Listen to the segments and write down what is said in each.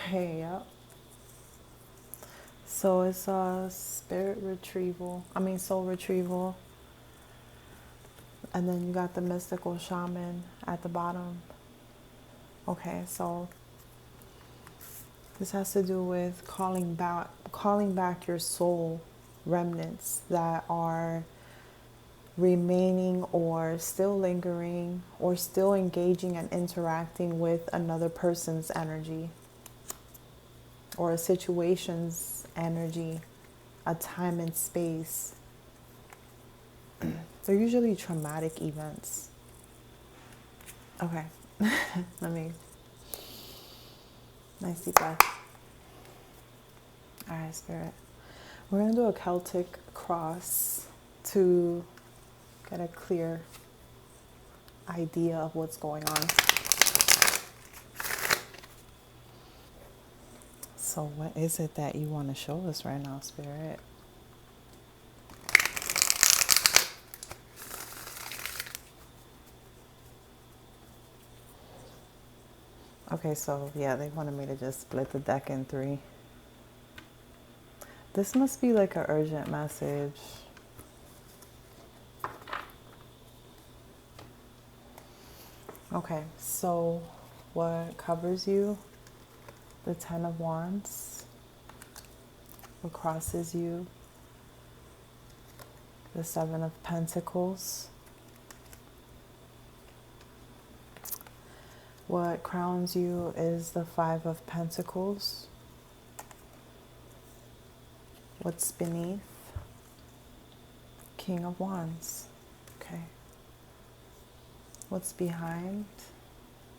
Okay, yep. So it's a spirit retrieval. Soul retrieval. And then you got the mystical shaman at the bottom. Okay, so this has to do with calling back your soul remnants that are remaining or still lingering or still engaging and interacting with another person's energy or a situation's energy, a time and space. They're usually traumatic events. Okay, let me, nice deep breath. All right, Spirit. We're going to do a Celtic cross to get a clear idea of what's going on. So, what is it that you want to show us right now, Spirit? Okay, so yeah, they wanted me to just split the deck in three. This must be like an urgent message. Okay, so what covers you? The Ten of Wands. What crosses you? The Seven of Pentacles. What crowns you is the Five of Pentacles. What's beneath? King of Wands. Okay. What's behind?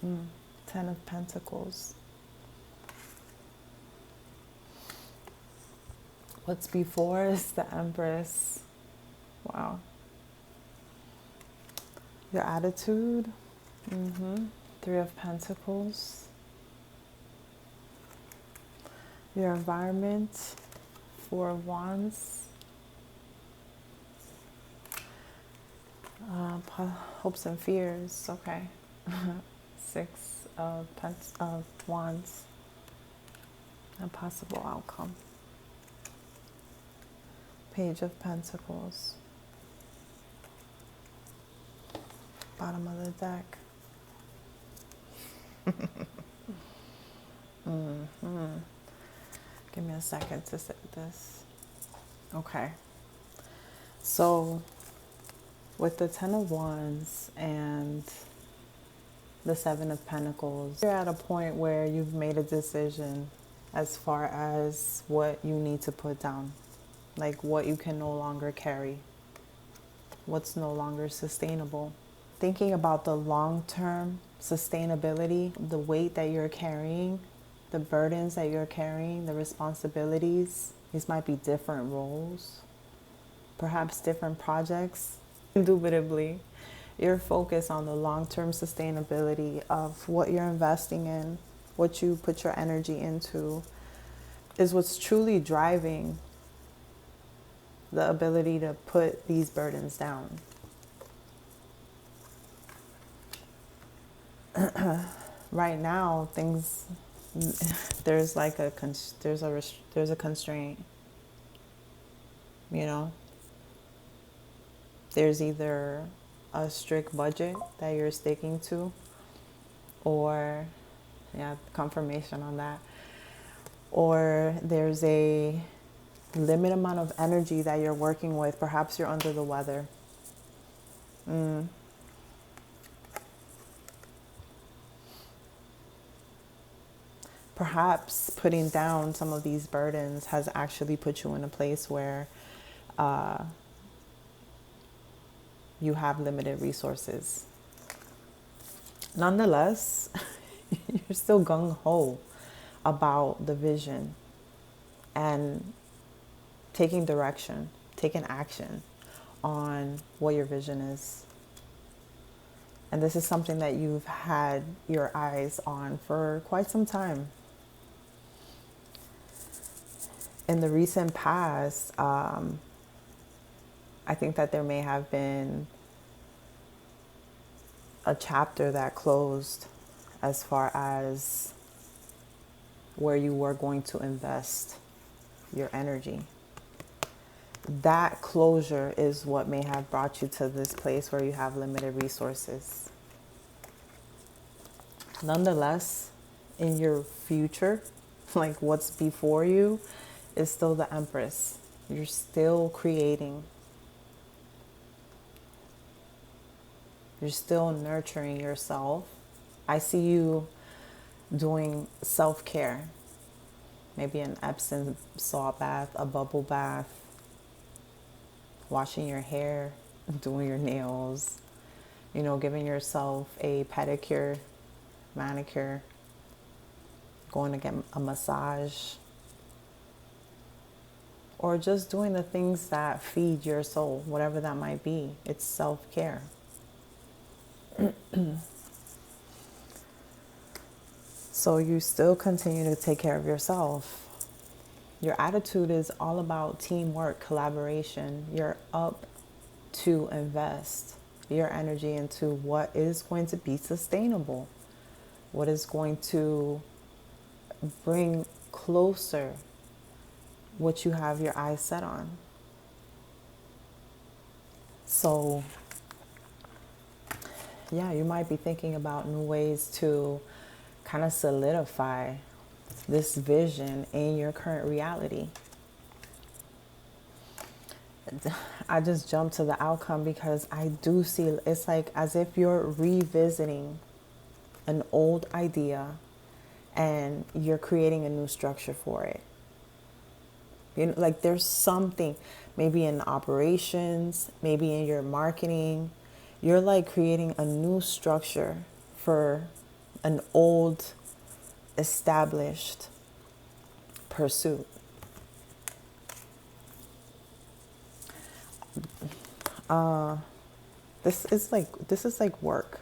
Ten of Pentacles. What's before is the Empress. Wow. Your attitude. Three of Pentacles. Your environment. Four of Wands. Hopes and fears. Okay. Six of Wands. A possible outcome. Page of Pentacles. Bottom of the deck. Give me a second to sit with this. Okay. So, with the Ten of Wands and the Seven of Pentacles, you're at a point where you've made a decision as far as what you need to put down, like what you can no longer carry, what's no longer sustainable. Thinking about the long-term sustainability, the weight that you're carrying, the burdens that you're carrying, the responsibilities. These might be different roles, perhaps different projects. Indubitably, your focus on the long-term sustainability of what you're investing in, what you put your energy into, is what's truly driving the ability to put these burdens down. Right now, things, there's like there's a constraint. You know, there's either a strict budget that you're sticking to, or yeah, confirmation on that, or there's a limited amount of energy that you're working with. Perhaps you're under the weather. Perhaps putting down some of these burdens has actually put you in a place where you have limited resources. Nonetheless, you're still gung-ho about the vision and taking direction, taking action on what your vision is. And this is something that you've had your eyes on for quite some time. In the recent past, I think that there may have been a chapter that closed as far as where you were going to invest your energy. That closure is what may have brought you to this place where you have limited resources. Nonetheless, in your future, like what's before you, is still the Empress. You're still creating. You're still nurturing yourself. I see you doing self-care. Maybe an Epsom salt bath, a bubble bath, washing your hair, doing your nails, giving yourself a pedicure, manicure, going to get a massage, or just doing the things that feed your soul, whatever that might be. It's self-care. So you still continue to take care of yourself. Your attitude is all about teamwork, collaboration. You're up to invest your energy into what is going to be sustainable, what is going to bring closer what you have your eyes set on. So, yeah, you might be thinking about new ways to kind of solidify this vision in your current reality. I just jumped to the outcome because I do see it's like as if you're revisiting an old idea and you're creating a new structure for it. Like there's something, maybe in operations, maybe in your marketing, you're like creating a new structure for an old established pursuit. This is like work,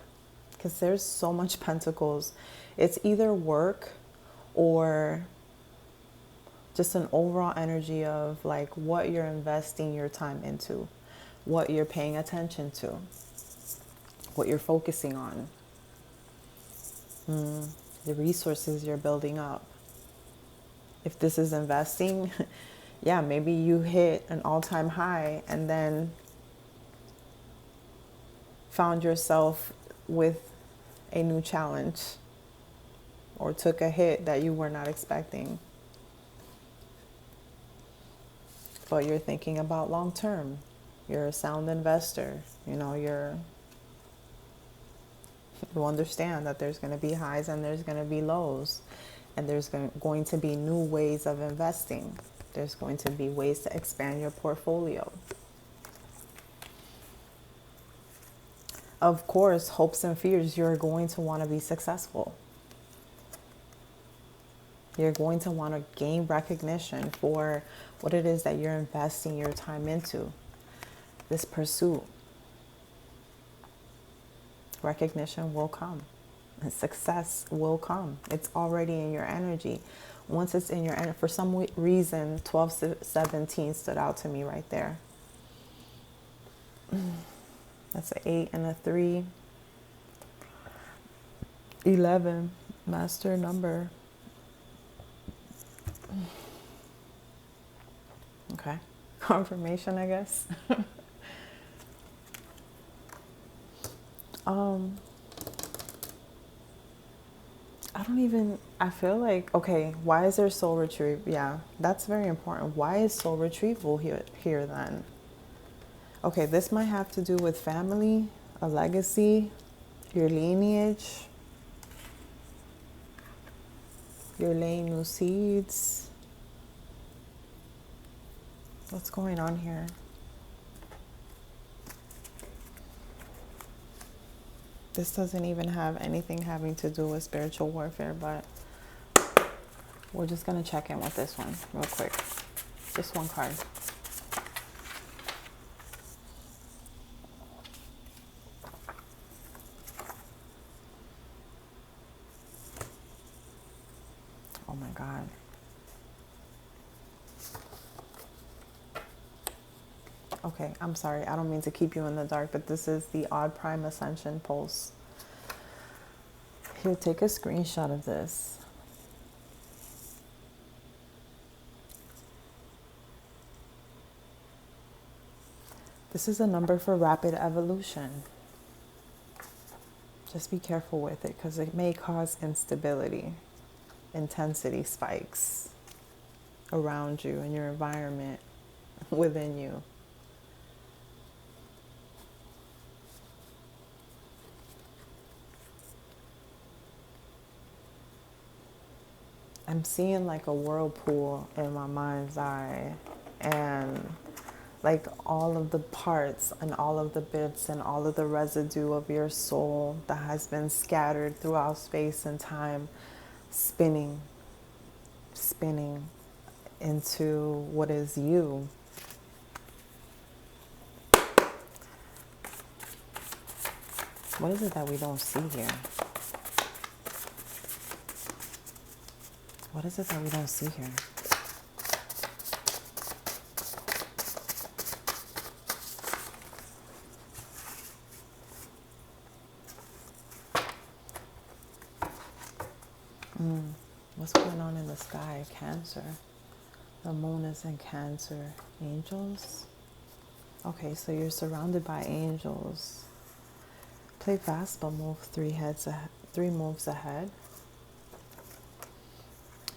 because there's so much pentacles. It's either work or just an overall energy of like what you're investing your time into, what you're paying attention to, what you're focusing on, the resources you're building up. If this is investing, yeah, maybe you hit an all-time high and then found yourself with a new challenge or took a hit that you were not expecting. But you're thinking about long term. You're a sound investor. You understand that there's going to be highs and there's going to be lows. And there's going to be new ways of investing. There's going to be ways to expand your portfolio. Of course, hopes and fears, you're going to want to be successful. You're going to want to gain recognition for what it is that you're investing your time into. This pursuit. Recognition will come. And success will come. It's already in your energy. Once it's in your energy, for some reason, 1217 stood out to me right there. That's an 8 and a 3. 11, master number. Okay, confirmation, I guess. I feel like, okay, why is there soul retrieval? Yeah, that's very important. Why is soul retrieval here then? Okay, this might have to do with family, a legacy, your lineage. You're laying new seeds. What's going on here? This doesn't even have anything having to do with spiritual warfare, but we're just going to check in with this one real quick. Just one card. Oh my God. Okay, I'm sorry. I don't mean to keep you in the dark, but this is the Odd Prime Ascension Pulse. Here, take a screenshot of this. This is a number for rapid evolution. Just be careful with it because it may cause instability, intensity spikes around you in your environment, within you. I'm seeing like a whirlpool in my mind's eye, and like all of the parts and all of the bits and all of the residue of your soul that has been scattered throughout space and time, spinning into what is you. What is it that we don't see here? What is it that we don't see here? What's going on in the sky? Cancer. The moon is in Cancer. Angels? Okay, so you're surrounded by angels. Play fast, but move 3 moves ahead.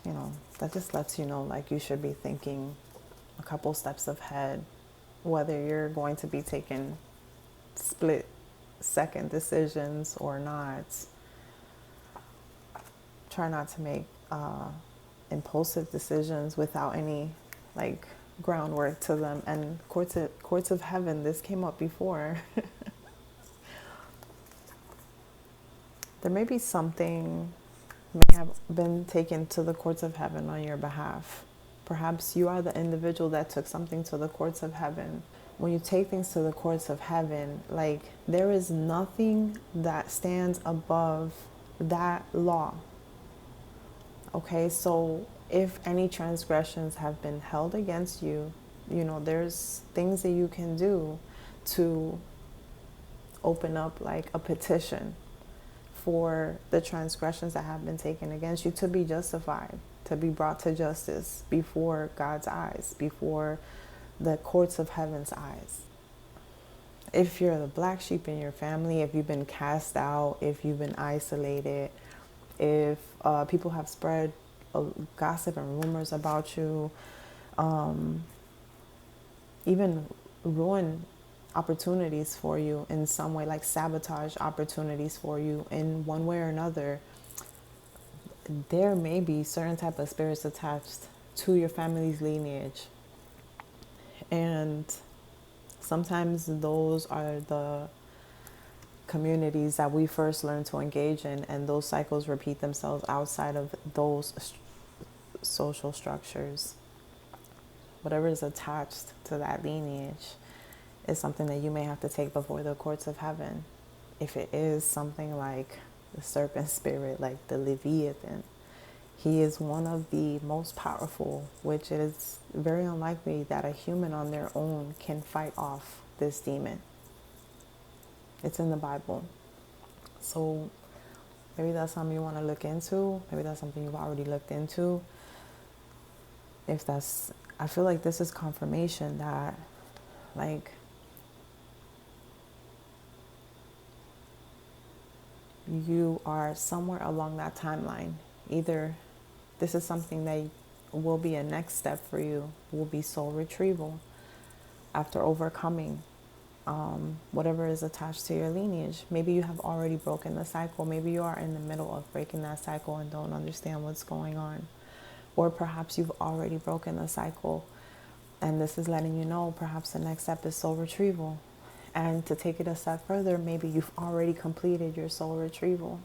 You know, that just lets you know, like, you should be thinking a couple steps ahead, whether you're going to be taking split second decisions or not. Try not to make impulsive decisions without any like groundwork to them. And courts of heaven, this came up before. There may be something may have been taken to the courts of heaven on your behalf. Perhaps you are the individual that took something to the courts of heaven. When you take things to the courts of heaven, like, there is nothing that stands above that law. Okay, so if any transgressions have been held against you, you know, there's things that you can do to open up like a petition for the transgressions that have been taken against you to be justified, to be brought to justice before God's eyes, before the courts of heaven's eyes. If you're the black sheep in your family, if you've been cast out, if you've been isolated, if people have spread gossip and rumors about you, even ruin opportunities for you in some way, like sabotage opportunities for you in one way or another, there may be certain type of spirits attached to your family's lineage. And sometimes those are the communities that we first learn to engage in, and those cycles repeat themselves outside of those social structures. Whatever is attached to that lineage is something that you may have to take before the courts of heaven. If it is something like the serpent spirit, like the Leviathan, he is one of the most powerful, which it is very unlikely that a human on their own can fight off this demon. It's in the Bible. So maybe that's something you want to look into. Maybe that's something you've already looked into. If that's, I feel like this is confirmation that, like, you are somewhere along that timeline. Either this is something that will be a next step for you, will be soul retrieval after overcoming whatever is attached to your lineage. Maybe you have already broken the cycle. Maybe you are in the middle of breaking that cycle and don't understand what's going on. Or perhaps you've already broken the cycle and this is letting you know perhaps the next step is soul retrieval. And to take it a step further, maybe you've already completed your soul retrieval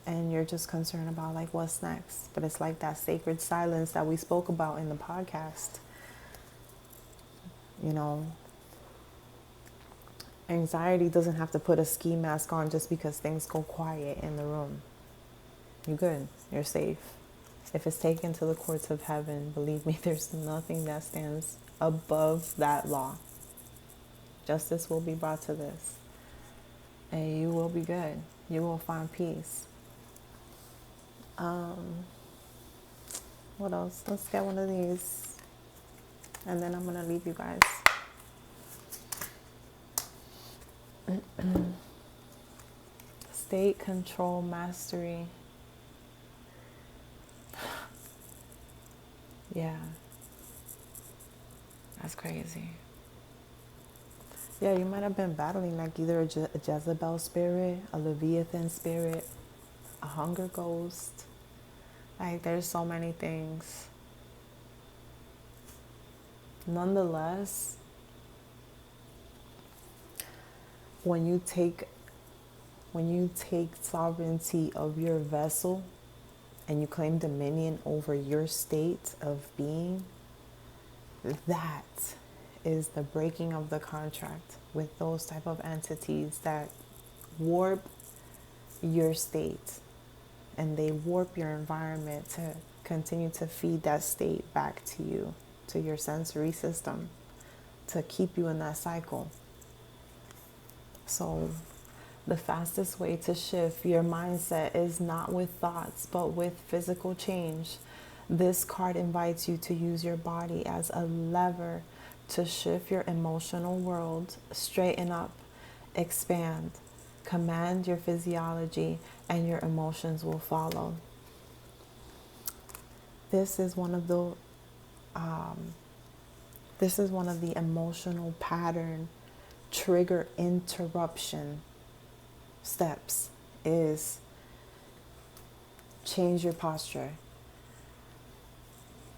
and you're just concerned about like what's next. But it's like that sacred silence that we spoke about in the podcast. You know, anxiety doesn't have to put a ski mask on just because things go quiet in the room. You're good. You're safe. If it's taken to the courts of heaven, believe me, there's nothing that stands above that law. Justice will be brought to this. And you will be good. You will find peace. What else? Let's get one of these. And then I'm going to leave you guys. State control mastery. Yeah, that's crazy. Yeah, you might have been battling like either a Jezebel spirit, a Leviathan spirit, a hunger ghost. Like, there's so many things. Nonetheless, when you take sovereignty of your vessel and you claim dominion over your state of being, that is the breaking of the contract with those type of entities that warp your state, and they warp your environment to continue to feed that state back to you, to your sensory system, to keep you in that cycle. So the fastest way to shift your mindset is not with thoughts, but with physical change. This card invites you to use your body as a lever to shift your emotional world, straighten up, expand, command your physiology, and your emotions will follow. This is one of the emotional pattern trigger interruption steps is change your posture.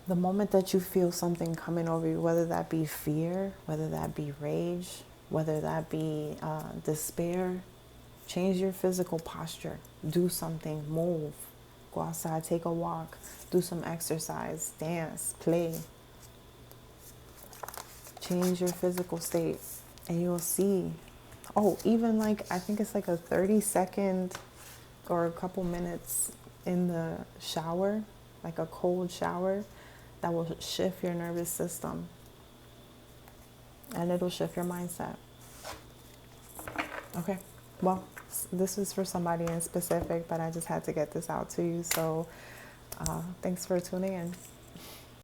The moment that you feel something coming over you, whether that be fear, whether that be rage, whether that be despair, change your physical posture. Do something, move, go outside, take a walk, do some exercise, dance, play. Change your physical state and you'll see. Oh, even like, I think it's like a 30-second or a couple minutes in the shower, like a cold shower, that will shift your nervous system and it'll shift your mindset. Okay, well, this is for somebody in specific, but I just had to get this out to you. So thanks for tuning in.